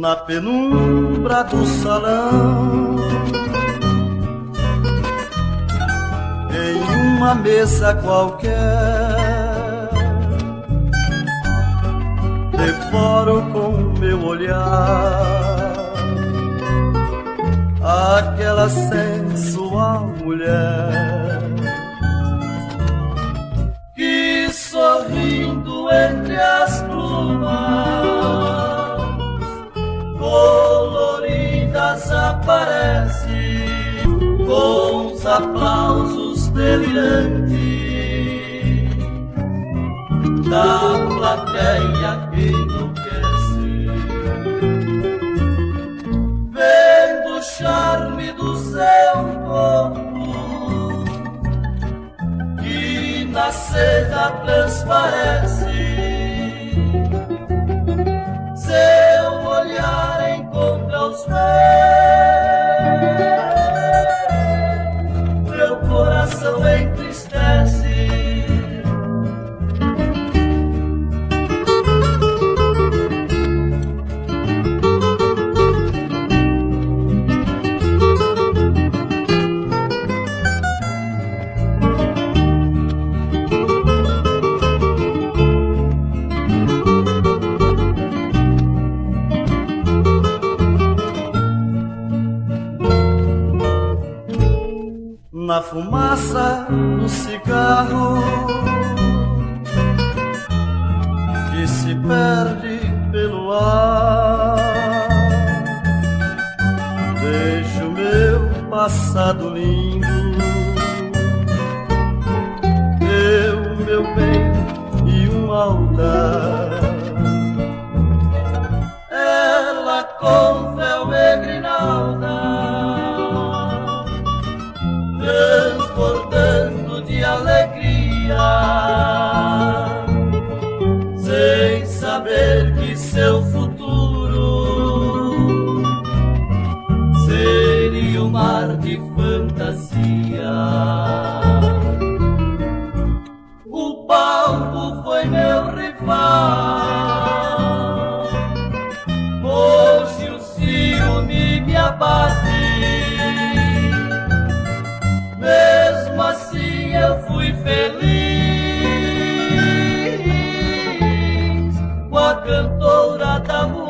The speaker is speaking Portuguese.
na penumbra do salão, em uma mesa qualquer, devoro com meu olhar aquela sensual mulher que, sorrindo entre as plumas coloridas, aparece com os aplausos delirantes da plateia que enlouquece, vendo o charme do seu corpo que na seda transparece. Seu olhar encontra os meus, meu coração entristece. Na fumaça do cigarro que se perde pelo ar, vejo meu passado lindo, meu bem e um altar. Ela com véu e grinalda, transbordando de alegria, sem saber que seu futuro seria um mar de fantasia. O palco foi meu rival, hoje o ciúme me abate. Mesmo assim eu fui feliz com a cantora da música.